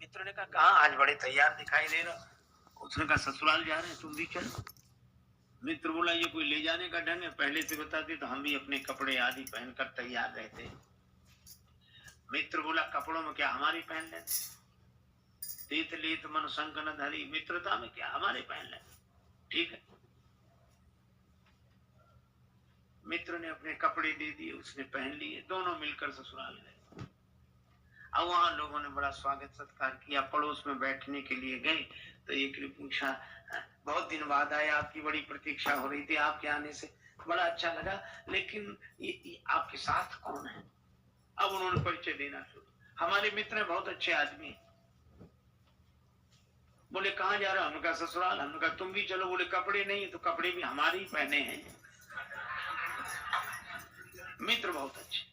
मित्र ने कहा कहाँ आज बड़े तैयार दिखाई दे रहा। उसने कहा ससुराल जा रहे हैं, तुम भी चलो। मित्र बोला ये कोई ले जाने का ढंग है, पहले से बताते तो हम भी अपने कपड़े आदि पहनकर तैयार रहते। मित्र बोला कपड़ों में क्या हमारी पहन ले, तीत लीत मन संग न धरी, मित्रता में क्या हमारे पहन ले, ठीक है। मित्र ने अपने कपड़े दे दिए, उसने पहन लिए, दोनों मिलकर ससुराल गए। अब वहां लोगों ने बड़ा स्वागत सत्कार किया, पड़ोस में बैठने के लिए गए तो एक ने पूछा बहुत दिन बाद आए, आपकी बड़ी प्रतीक्षा हो रही थी, आपके आने से बड़ा अच्छा लगा, लेकिन ये आपके साथ कौन है। अब उन्होंने परिचय देना शुरू, हमारे मित्र हैं, बहुत अच्छे आदमी हैं। बोले कहाँ जा रहा, हमने कहा ससुराल। हमने कहा तुम भी चलो। बोले कपड़े नहीं तो कपड़े भी हमारे ही पहने हैं। मित्र बहुत अच्छे।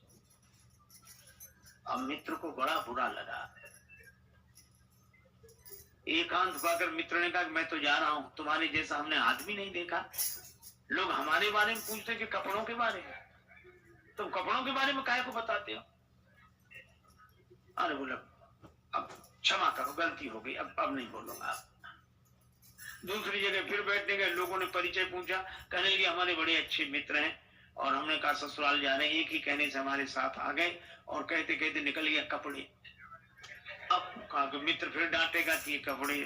अब मित्र को बड़ा बुरा लगा, एकांत पाकर मित्र ने कहा मैं तो जा रहा हूं, तुम्हारे जैसा हमने आदमी नहीं देखा। लोग हमारे बारे में पूछते कि कपड़ों के बारे में, तुम कपड़ों के बारे में काहे को बताते हो। अरे बोला अब क्षमा करो, गलती हो गई, अब नहीं बोलूंगा। दूसरी जगह फिर बैठने गए, लोगों ने परिचय पूछा, कहने लगे हमारे बड़े अच्छे मित्र हैं और हमने कहा ससुराल जा रहे हैं, एक ही कहने से हमारे साथ आ गए और कहते कहते निकल गया कपड़े। अब कहा कि मित्र फिर डांटेगा कि ये कपड़े,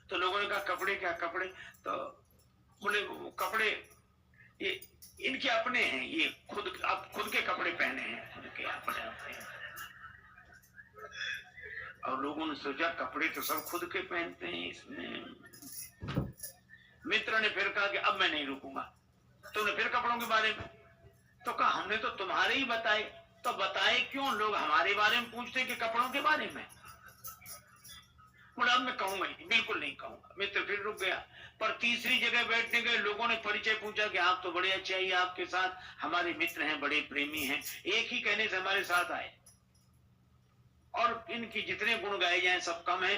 तो लोगों ने कहा कपड़े क्या कपड़े, तो बोले कपड़े ये इनके अपने हैं, ये खुद के कपड़े पहने हैं, खुद के अपने अपने। और लोगों ने सोचा कपड़े तो सब खुद के पहनते हैं इसमें। मित्र ने फिर कहा कि अब मैं नहीं रुकूंगा। तुमने फिर कपड़ों के बारे में, तो कहा हमने तो तुम्हारे ही बताए। तो बताए क्यों, लोग हमारे बारे में पूछते कि कपड़ों के बारे में। बोला अब मैं कहूंगा ही, बिल्कुल नहीं कहूंगा। मित्र फिर रुक गया, पर तीसरी जगह बैठने गए, लोगों ने परिचय पूछा कि आप तो बड़े अच्छे हैं, आपके साथ हमारे मित्र हैं, बड़े प्रेमी हैं, एक ही कहने से हमारे साथ आए और इनकी जितने गुण गाए जाए सब कम है,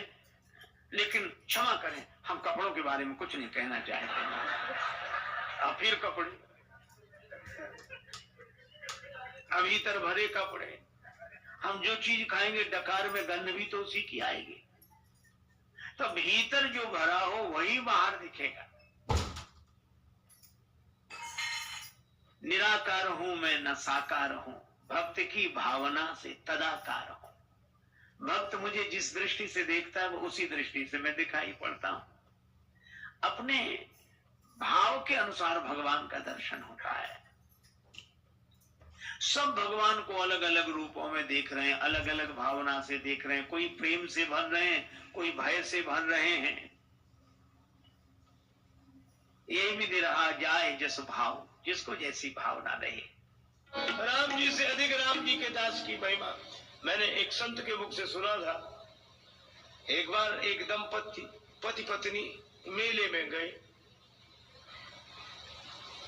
लेकिन क्षमा करें हम कपड़ों के बारे में कुछ नहीं कहना चाहते। अब फिर कपड़े, अब भीतर भरे कपड़े, हम जो चीज खाएंगे डकार में गंध भी तो उसी की आएगी। तो भीतर जो भरा हो वही बाहर दिखेगा। निराकार हूं मैं न साकार हूं, भक्त की भावना से तदाकार हूं। भक्त मुझे जिस दृष्टि से देखता है वो उसी दृष्टि से मैं दिखाई पड़ता हूं। अपने भाव के अनुसार भगवान का दर्शन होता है। सब भगवान को अलग अलग रूपों में देख रहे हैं, अलग अलग भावना से देख रहे हैं। कोई प्रेम से भर रहे हैं, कोई भय से भर रहे हैं। ये भी दे रहा जाए जस भाव, जिसको जैसी भावना रहे। राम जी से अधिक राम जी के दास की महिमा मैंने एक संत के मुख से सुना था। एक बार एक दंपति पति पत्नी मेले में गए।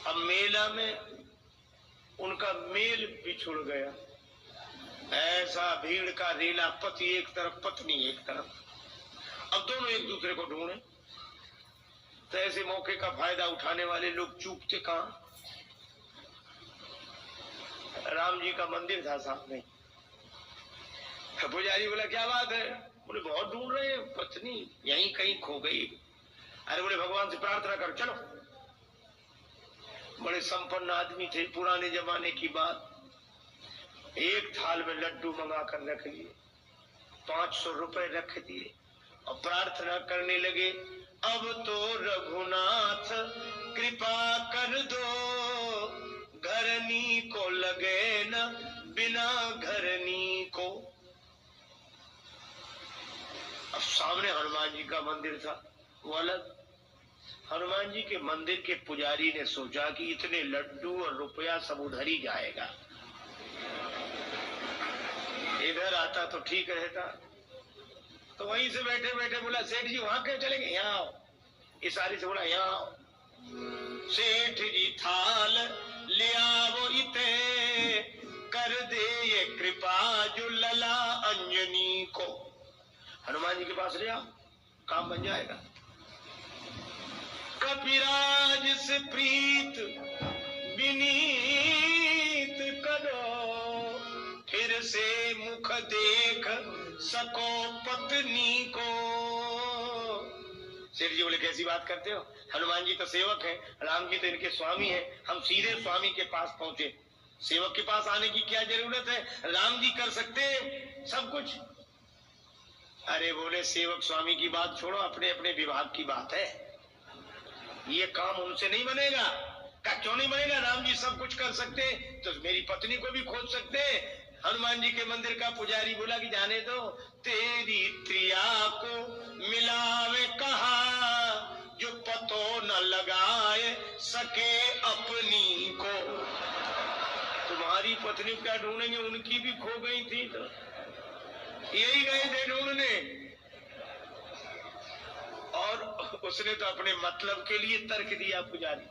अब मेला में उनका मेल बिछुड़ गया, ऐसा भीड़ का रेला, पति एक तरफ पत्नी एक तरफ। अब दोनों एक दूसरे को ढूंढे, तो ऐसे मौके का फायदा उठाने वाले लोग चूकते कहां। राम जी का मंदिर था सामने। पुजारी बोला क्या बात है। बोले बहुत ढूंढ रहे हैं, पत्नी यहीं कहीं खो गई। अरे बोले भगवान से प्रार्थना कर चलो। बड़े संपन्न आदमी थे, पुराने जमाने की बात। एक थाल में लड्डू मंगा कर रख लिए, 500 रुपए रख दिए और प्रार्थना करने लगे, अब तो रघुनाथ कृपा कर दो, घरनी को लगे न बिना घरनी को। अब सामने हनुमान जी का मंदिर था, वो अलग। हनुमान जी के मंदिर के पुजारी ने सोचा कि इतने लड्डू और रुपया सब उधर ही जाएगा, इधर आता तो ठीक रहता। तो वहीं से बैठे बैठे बोला सेठ जी वहां क्यों चलेंगे, यहाँ आओ। इशारे से बोला यहाँ आओ। सेठ जी थाल ले आओ इते, कर दे ये कृपा जो लला अंजनी को। हनुमान जी के पास ले आओ, काम बन जाएगा। कपिराज से प्रीत विनीत करो, फिर से मुख देख सको पत्नी को। सेठ जी बोले कैसी बात करते हो, हनुमान जी तो सेवक हैं, राम जी तो इनके स्वामी हैं, हम सीधे स्वामी के पास पहुंचे, सेवक के पास आने की क्या जरूरत है, राम जी कर सकते हैं सब कुछ। अरे बोले सेवक स्वामी की बात छोड़ो, अपने अपने विभाग की बात है, ये काम उनसे नहीं बनेगा। क्या क्यों नहीं बनेगा, राम जी सब कुछ कर सकते तो मेरी पत्नी को भी खोज सकते। हनुमान जी के मंदिर का पुजारी बोला कि जाने दो, तेरी त्रिया को मिलावे कहा, जो पतो न लगाए सके अपनी को। तुम्हारी पत्नी क्या ढूंढेंगे, उनकी भी खो गई थी तो यही गए थे ढूंढने, और उसने तो अपने मतलब के लिए तर्क दिया पुजारी,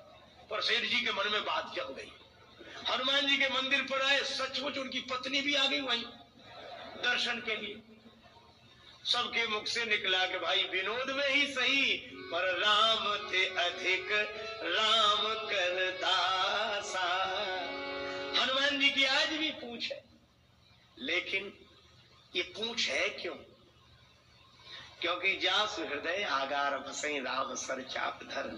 पर सेठ जी के मन में बात जम गई। हनुमान जी के मंदिर पर आए, सचमुच उनकी पत्नी भी आ गई वहीं दर्शन के लिए। सबके मुख से निकला कि भाई विनोद में ही सही, पर राम थे अधिक राम कर दासा। हनुमान जी की आज भी पूछ है, लेकिन ये पूछ है क्यों? क्योंकि जास हृदय आगार बसई राम सर चाप धर।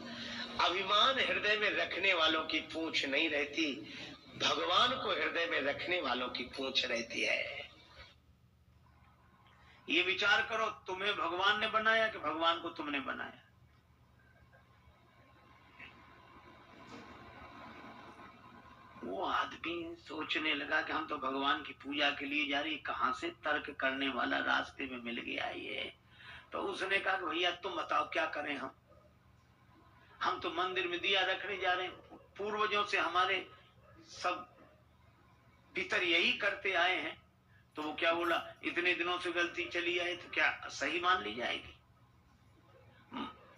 अभिमान हृदय में रखने वालों की पूछ नहीं रहती, भगवान को हृदय में रखने वालों की पूछ रहती है। ये विचार करो, तुम्हें भगवान ने बनाया कि भगवान को तुमने बनाया? वो आदमी सोचने लगा कि हम तो भगवान की पूजा के लिए जा रही, कहां से तर्क करने वाला रास्ते में मिल गया ये। तो उसने कहा कि भैया तुम बताओ क्या करें, हम तो मंदिर में दिया रखने जा रहे हैं, पूर्वजों से हमारे सब पितर यही करते आए हैं। तो वो क्या बोला, इतने दिनों से गलती चली आए तो क्या सही मान ली जाएगी?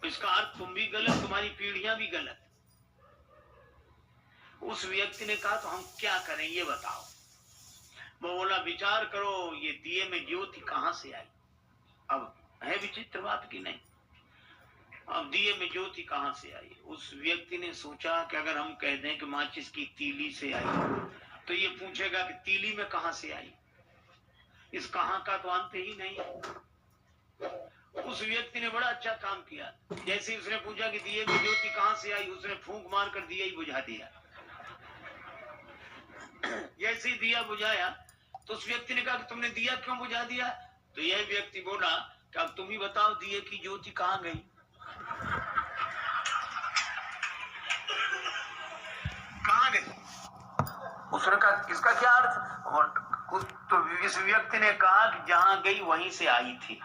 इसका अर्थ तुम भी गलत, तुम्हारी पीढ़ियां भी गलत। उस व्यक्ति ने कहा तो हम क्या करें ये बताओ। वो बोला विचार करो, ये दिए में ज्योति कहां से आई? अब है विचित्र बात की नहीं, अब दिए में ज्योति कहां से आई? उस व्यक्ति ने सोचा कि अगर हम कह दें कि माचिस की तीली से आई, तो ये पूछेगा कि तीली में कहां से आई। इस कहां का तो अंत ही नहीं है। उस व्यक्ति ने बड़ा अच्छा काम किया। जैसे उसने पूछा कि दिए में ज्योति कहां से आई, उसने फूंक मार कर दिया ही बुझा दिया। जैसे ही दिया बुझाया तो उस व्यक्ति ने कहा कि तुमने दिया क्यों बुझा दिया? तो यह व्यक्ति बोला कि अब तुम ही बताओ दिए की ज्योति कहां गई? कहां गई? उसने कहा इसका क्या अर्थ? और तो इस व्यक्ति ने कहा कि जहां गई वहीं से आई थी।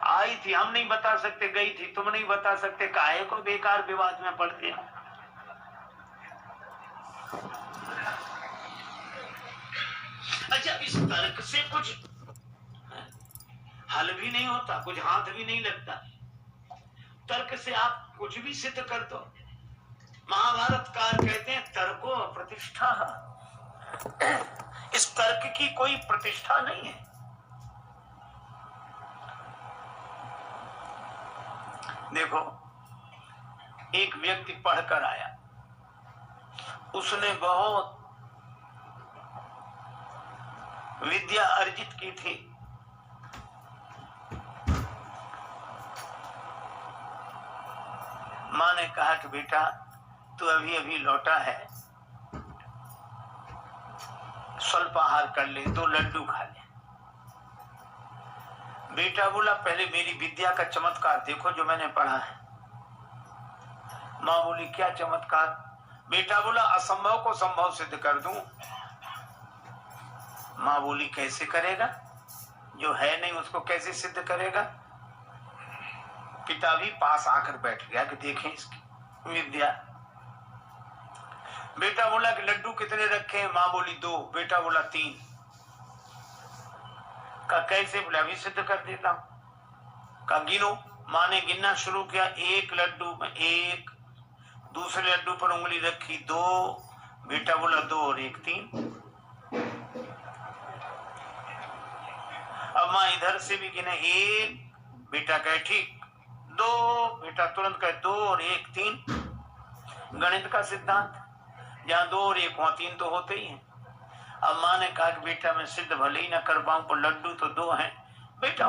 आई थी, हम नहीं बता सकते, गई थी तुम नहीं बता सकते, काहे को बेकार विवाद में पड़ते हैं। अच्छा, इस तर्क से कुछ हल भी नहीं होता, कुछ हाथ भी नहीं लगता। तर्क से आप कुछ भी सिद्ध कर दो। महाभारतकार कहते हैं तर्को प्रतिष्ठा। इस तर्क की कोई प्रतिष्ठा नहीं है। देखो, एक व्यक्ति पढ़कर आया, उसने बहुत विद्या अर्जित की थी, माँ ने कहा कि बेटा तू अभी अभी लौटा है, स्वल्पाहार कर ले, 2 लड्डू खा ले। बेटा बोला पहले मेरी विद्या का चमत्कार देखो जो मैंने पढ़ा है। माँ बोली क्या चमत्कार? बेटा बोला असंभव को संभव सिद्ध कर दूं। माँ बोली कैसे करेगा, जो है नहीं उसको कैसे सिद्ध करेगा? पिता भी पास आकर बैठ गया कि देखें इसकी विद्या। बेटा बोला कि लड्डू कितने रखे हैं? माँ बोली 2। बेटा बोला 3। का कैसे? बोला अभी सिद्ध कर देता हूं। का गिनो। माँ ने गिनना शुरू किया, 1 लड्डू में 1, दूसरे लड्डू पर उंगली रखी 2, बेटा बोला 2 और 1 3। अब माँ इधर से भी गिने 1, बेटा कहे ठीक, 2, बेटा तुरंत कहे 2 और 1 3। गणित का सिद्धांत, जहां 2 और 1 वहां 3 तो होते ही हैं। अब माँ ने कहा कि बेटा मैं सिद्ध भले ही ना कर पाऊं पर लड्डू तो 2 हैं। बेटा